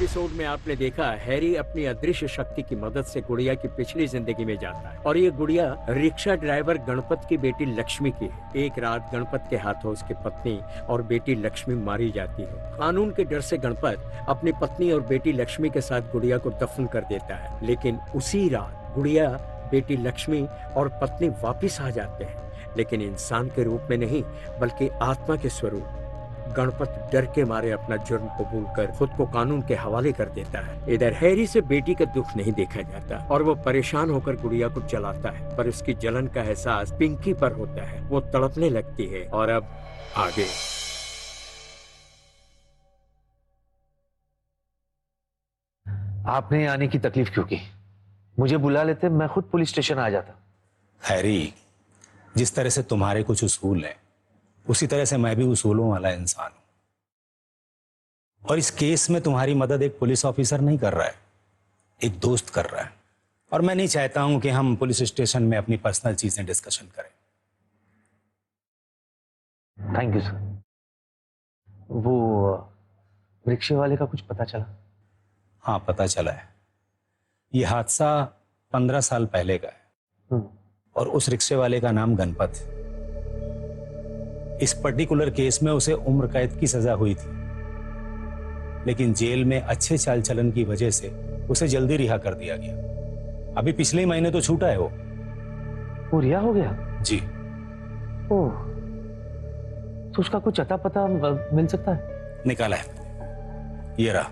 Episode में आपने देखा हैरी अपनी अदृश्य शक्ति की मदद से गुड़िया की पिछली जिंदगी में जाता है और ये गुड़िया रिक्शा ड्राइवर गणपत की बेटी लक्ष्मी की है। एक रात गणपत के हाथों उसकी पत्नी और बेटी लक्ष्मी मारी जाती है। कानून के डर से गणपत अपनी पत्नी और बेटी लक्ष्मी के साथ गुड़िया को दफन कर देता है, लेकिन उसी रात गुड़िया, बेटी लक्ष्मी और पत्नी वापिस आ जाते हैं, लेकिन इंसान के रूप में नहीं बल्कि आत्मा के स्वरूप। गणपत डर के मारे अपना जुर्म कबूल कर खुद को कानून के हवाले कर देता है। इधर हैरी से बेटी का दुख नहीं देखा जाता और वो परेशान होकर गुड़िया को जलाता है, पर उसकी जलन का एहसास पिंकी पर होता है। वो तड़पने लगती है। और अब आगे आपने आने की तकलीफ क्यों की? मुझे बुला लेते, मैं खुद पुलिस स्टेशन आ जाता। हैरी, जिस तरह से तुम्हारे कुछ उसूल हैं उसी तरह से मैं भी उसूलों वाला इंसान हूं, और इस केस में तुम्हारी मदद एक पुलिस ऑफिसर नहीं कर रहा है, एक दोस्त कर रहा है। और मैं नहीं चाहता हूं कि हम पुलिस स्टेशन में अपनी पर्सनल चीजें डिस्कशन करें। Thank you sir. वो रिक्शे वाले का कुछ पता चला? हाँ, पता चला है। ये हादसा 15 साल पहले का है और उस रिक्शे वाले का नाम गणपत है। इस पर्टिकुलर केस में उसे उम्र कैद की सजा हुई थी, लेकिन जेल में अच्छे चाल चलन की वजह से उसे जल्दी रिहा कर दिया गया। अभी पिछले ही महीने तो छूटा है वो रिहा हो गया? जी। ओह, तो उसका कुछ अता पता मिल सकता है? निकाला है, ये रहा।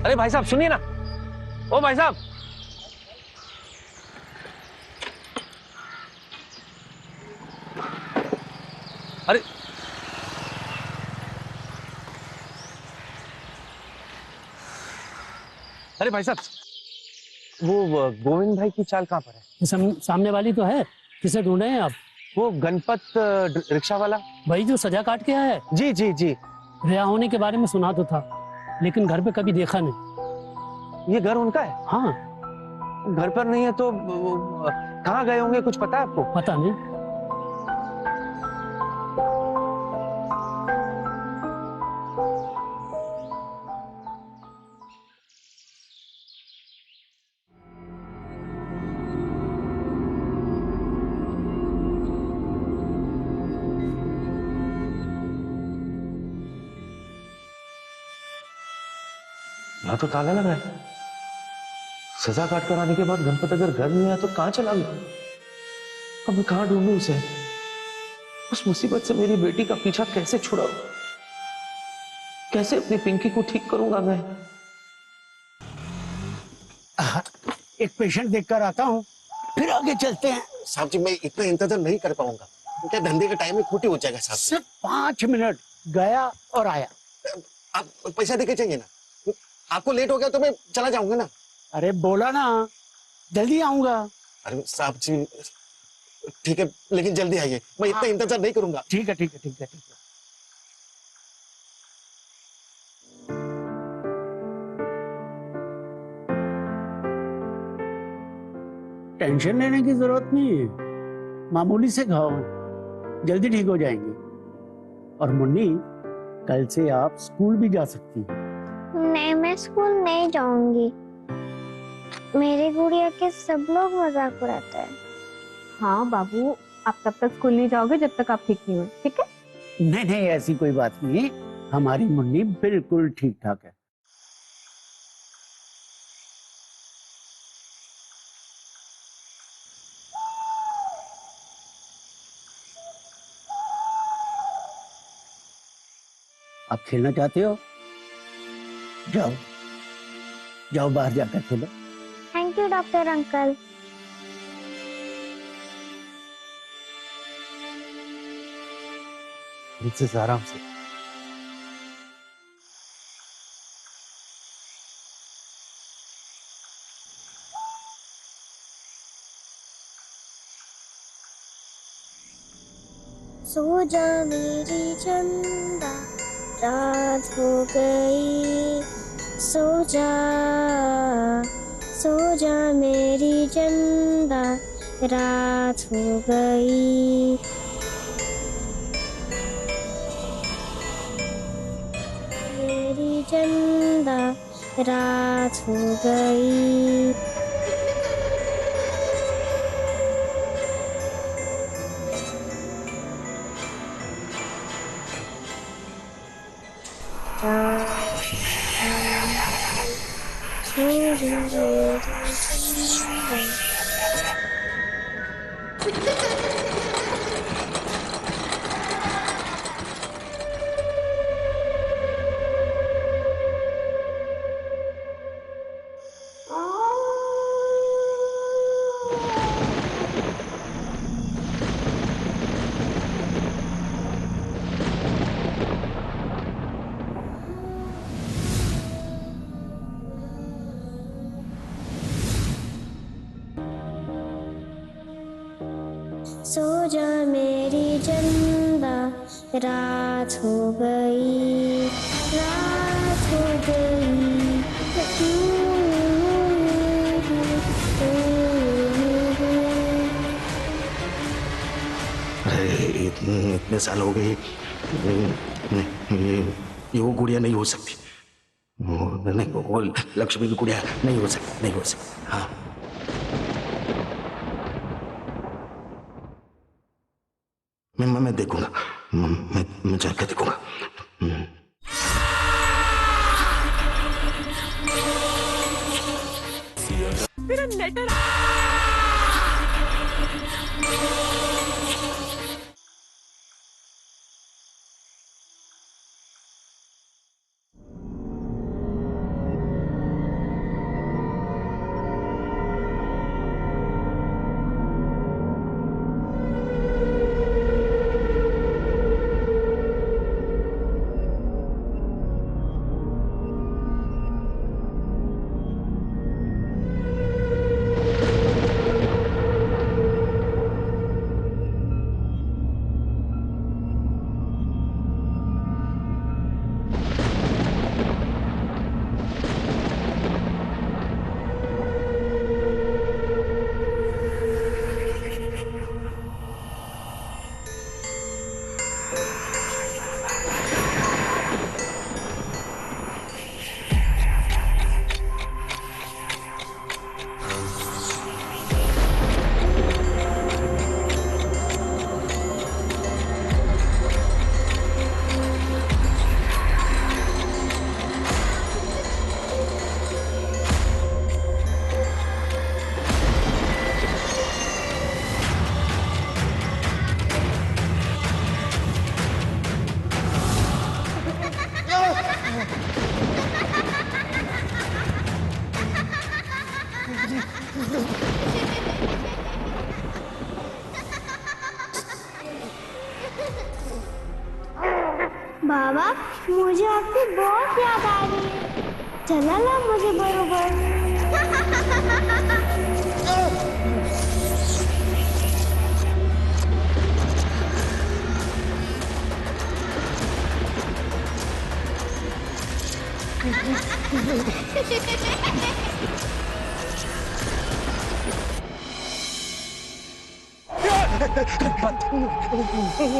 अरे भाई साहब सुनिए ना। ओ भाई साहब, अरे अरे भाई साहब, वो गोविंद भाई की चाल कहाँ पर है? सामने वाली तो है। किसे ढूंढ रहे हैं आप? वो गणपत रिक्शा वाला, वही जो सजा काट के आया है। जी जी जी। रिहा होने के बारे में सुना तो था, लेकिन घर पे कभी देखा नहीं। ये घर उनका है? हाँ। घर पर नहीं है तो कहाँ गए होंगे, कुछ पता है आपको? पता नहीं। यहाँ तो ताला लगा है। सजा काट कर आने के बाद गणपत अगर घर नहीं आया तो कहाँ चला गया? अब मैं कहाँ ढूंढूं उसे? उस मुसीबत से मेरी बेटी का पीछा कैसे छुड़ाऊं? कैसे अपनी पिंकी को ठीक करूंगा मैं? एक पेशेंट देखकर आता हूँ, फिर आगे चलते हैं। साहब जी, मैं इतना इंतजार नहीं कर पाऊंगा, क्या धंधे का टाइम खोटी हो जाएगा साहब। सिर्फ 5 मिनट, गया और आया। आप पैसा देके चाहिए ना, आपको लेट हो गया तो मैं चला जाऊंगा ना। अरे बोला ना जल्दी आऊंगा। अरे साहब जी ठीक है, लेकिन जल्दी आइए, मैं इतना इंतजार नहीं करूंगा। ठीक है ठीक है ठीक है ठीक है। टेंशन लेने की जरूरत नहीं है, मामूली से घाव हैं, जल्दी ठीक हो जाएंगे। और मुन्नी, कल से आप स्कूल भी जा सकती हैं। नहीं, मैं स्कूल नहीं जाऊंगी। मेरी गुड़िया के सब लोग मजाक उड़ाते हैं। हाँ बाबू, आप तब तक स्कूल नहीं जाओगे जब तक आप ठीक नहीं हो, ठीक है? नहीं नहीं, ऐसी कोई बात नहीं, हमारी मुन्नी बिल्कुल ठीक ठाक है। आप खेलना चाहते हो? जाओ जाओ, बाहर जाकर खेलो। Thank you doctor uncle. से आराम से। सो जा मेरी चंदा, रात हो गई, सो जा, सो जा मेरी चंदा, रात हो गई। मेरी चंदा, रात हो गई। सो जा मेरी चंदा, रात हो गई, रात हो गई। अरे इतने साल हो गए, ये वो गुड़िया नहीं हो सकती। वो लक्ष्मी की गुड़िया नहीं हो सकती, नहीं हो सकती। हाँ, मैं देखूंगा, मैं जाकर देखूंगा। मेरा लेटर। बाबा, मुझे आपकी बहुत याद आ रही है। चला ला मुझे बरोबर।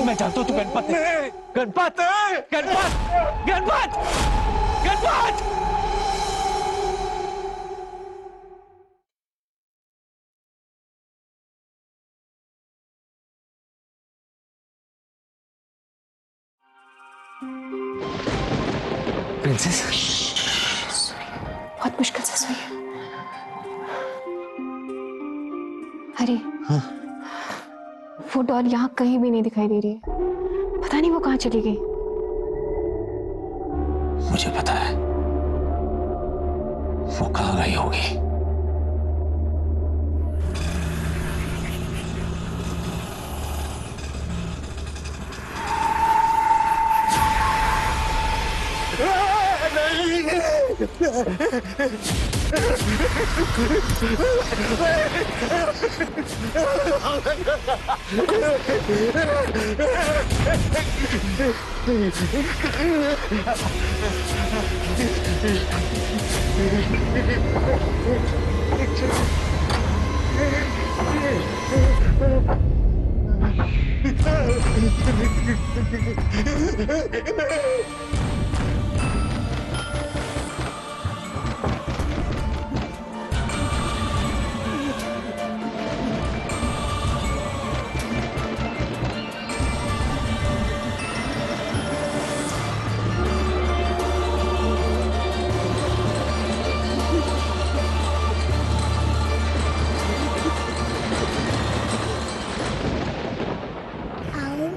मैं जानता हूँ तू गणपत है। गणपत, गणपत, गणपत, गणपत। प्रिंसेस, बहुत मुश्किल से सोई है। अरे हाँ? वो डॉल यहाँ कहीं भी नहीं दिखाई दे रही है। पता नहीं वो कहाँ चली गई। मुझे पता है वो कहाँ गई होगी। नहीं, आओ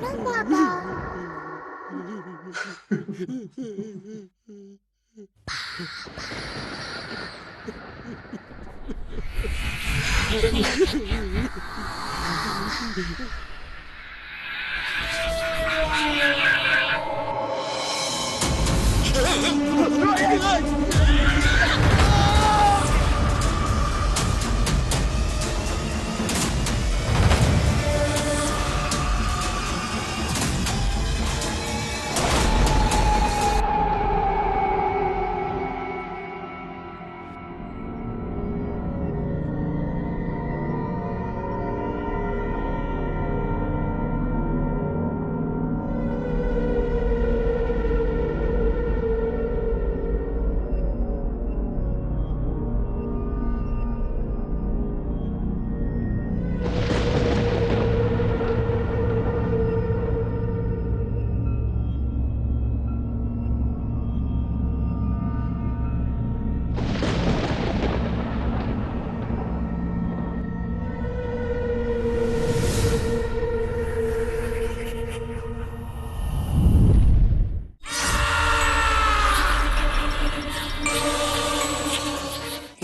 ना पापा।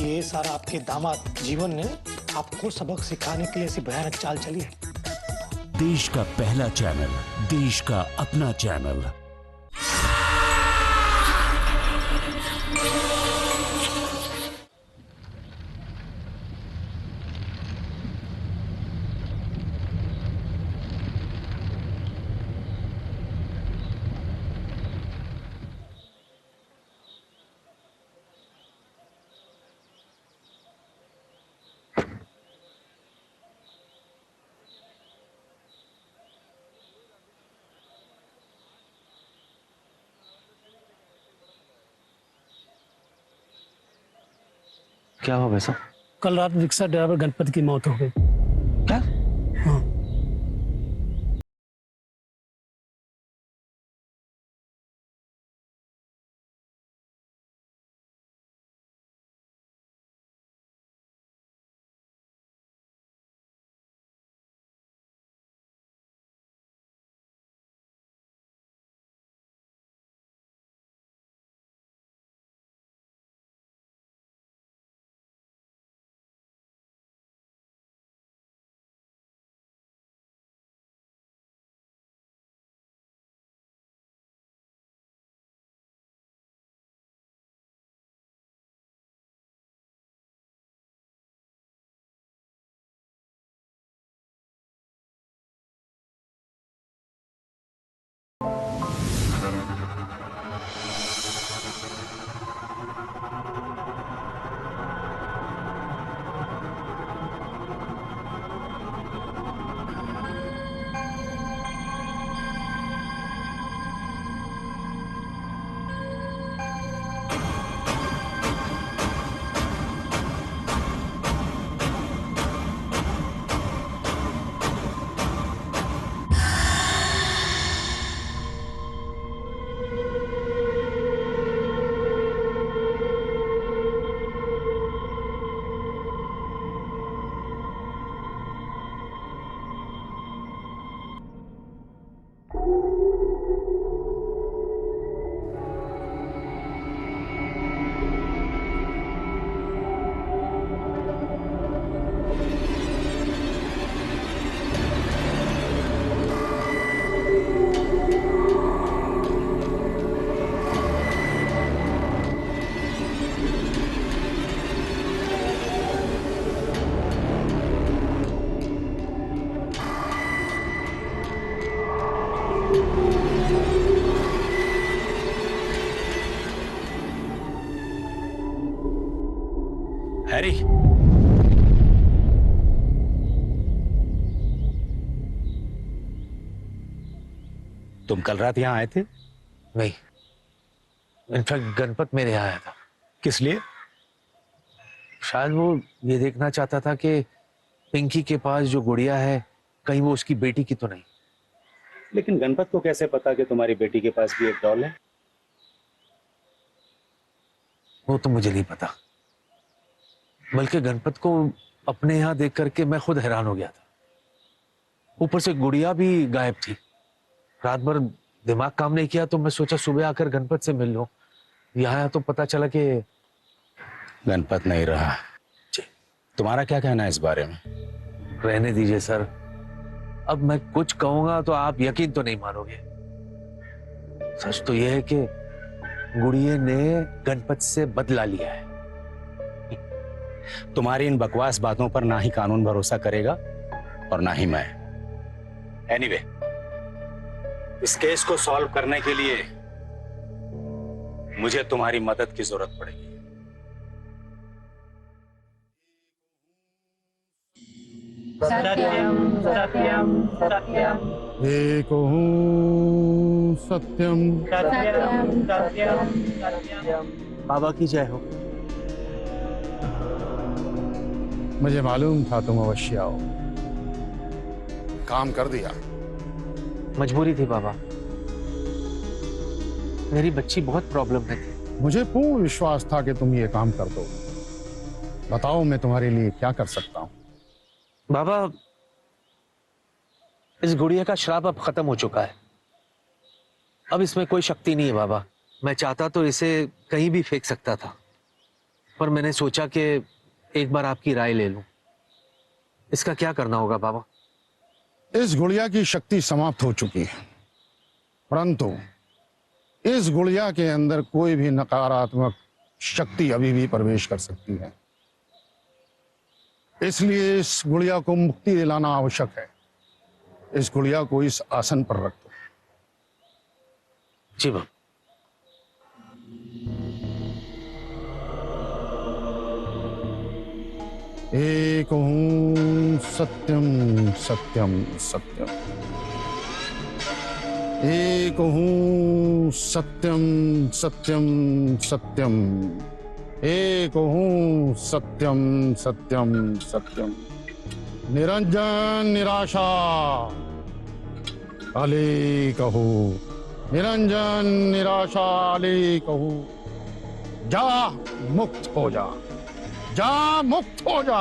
ये सारा आपके दामाद जीवन ने आपको सबक सिखाने के लिए ऐसी भयानक चाल चली है। देश का पहला चैनल, देश का अपना चैनल। क्या हुआ भाई साहब? कल रात रिक्शा ड्राइवर गणपत की मौत हो गई। क्या? हाँ। तुम कल रात यहाँ आए थे? नहीं, इनफैक्ट गणपत मेरे यहाँ आया था। किस लिए? शायद वो ये देखना चाहता था कि पिंकी के पास जो गुड़िया है कहीं वो उसकी बेटी की तो नहीं। लेकिन गणपत को कैसे पता कि तुम्हारी बेटी के पास भी एक डॉल है? वो तो मुझे नहीं पता, बल्कि गणपत को अपने यहाँ देख करके मैं खुद हैरान हो गया था। ऊपर से गुड़िया भी गायब थी। रात भर दिमाग काम नहीं किया तो मैं सोचा सुबह आकर गणपत से मिल लूं। यहाँ आया तो पता चला कि गणपत नहीं रहा। जी। तुम्हारा क्या कहना है इस बारे में? रहने दीजिए सर, अब मैं कुछ कहूंगा तो आप यकीन तो नहीं मानोगे। सच तो यह है कि गुड़िया ने गणपत से बदला लिया है। तुम्हारी इन बकवास बातों पर ना ही कानून भरोसा करेगा और ना ही मैं। एनीवे, इस केस को सॉल्व करने के लिए मुझे तुम्हारी मदद की जरूरत पड़ेगी। सत्यम सत्यम सत्यम एको सत्यम सत्यम सत्यम सत्यम। बाबा की जय हो। मुझे मालूम था तुम अवश्य आओ। काम कर दिया। मजबूरी थी बाबा, मेरी बच्ची बहुत प्रॉब्लम में थी। मुझे पूर्ण विश्वास था कि तुम ये काम कर दो। बताओ मैं तुम्हारे लिए क्या कर सकता हूं। बाबा, इस गुड़िया का श्राप अब खत्म हो चुका है। अब इसमें कोई शक्ति नहीं है बाबा। मैं चाहता तो इसे कहीं भी फेंक सकता था, पर मैंने सोचा कि एक बार आपकी राय ले लूं। इसका क्या करना होगा बाबा? इस गुड़िया की शक्ति समाप्त हो चुकी है, परंतु इस गुड़िया के अंदर कोई भी नकारात्मक शक्ति अभी भी प्रवेश कर सकती है। इसलिए इस गुड़िया को मुक्ति दिलाना आवश्यक है। इस गुड़िया को इस आसन पर रख दो। जी बाबा। एक हूं सत्यम सत्यम सत्यम। एक हूं सत्यम सत्यम सत्यम। एक हूं सत्यम सत्यम सत्यम। निरंजन निराशा अले कहो। निरंजन निराशा अले कहो। जा मुक्त हो जा। जा मुक्त हो जा।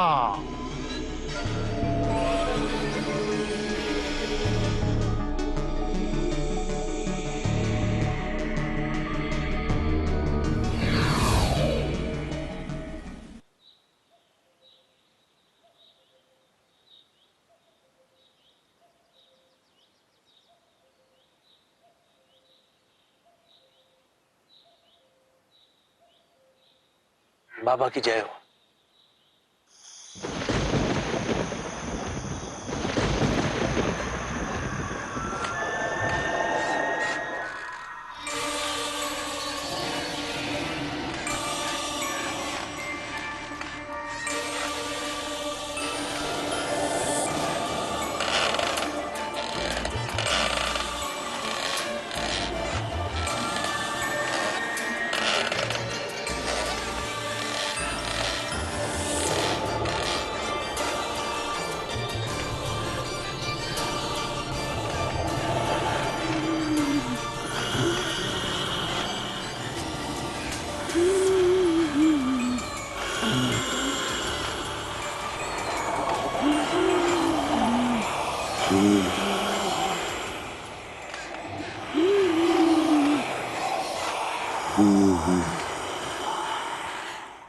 बाबा की जय हो।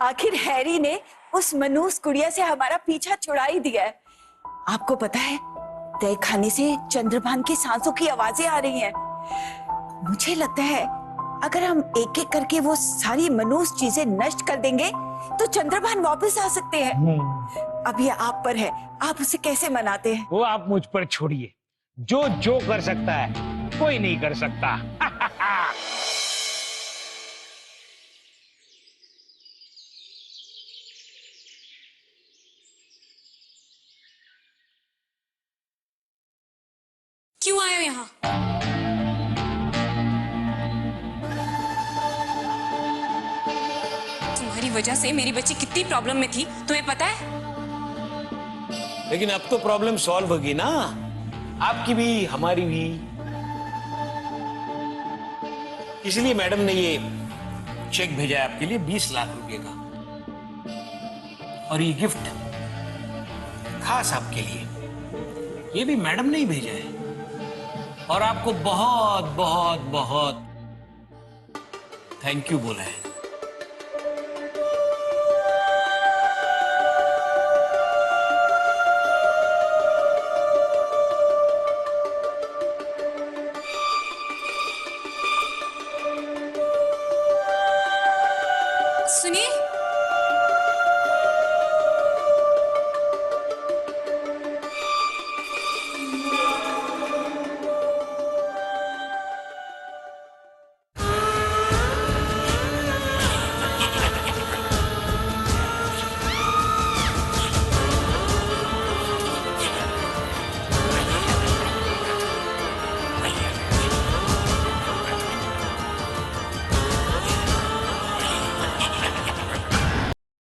आखिर हैरी ने उस मनूस गुड़िया से हमारा पीछा छुड़ा ही दिया है। आपको पता है, तय खाने से चंद्रभान की सांसों की आवाजें आ रही हैं। मुझे लगता है अगर हम एक एक करके वो सारी मनूस चीजें नष्ट कर देंगे तो चंद्रभान वापस आ सकते हैं। अब ये आप पर है, आप उसे कैसे मनाते हैं? वो आप मुझ पर छोड़िए। जो कर सकता है कोई नहीं कर सकता। क्यों आए हो यहाँ? तुम्हारी वजह से मेरी बच्ची कितनी प्रॉब्लम में थी तुम्हें पता है? लेकिन अब तो प्रॉब्लम सॉल्व होगी ना, आपकी भी हमारी भी। इसलिए मैडम ने ये चेक भेजा है आपके लिए 20 लाख रुपए का, और ये गिफ्ट खास आपके लिए, ये भी मैडम ने ही भेजा है, और आपको बहुत बहुत बहुत थैंक यू बोला है। सुनिए,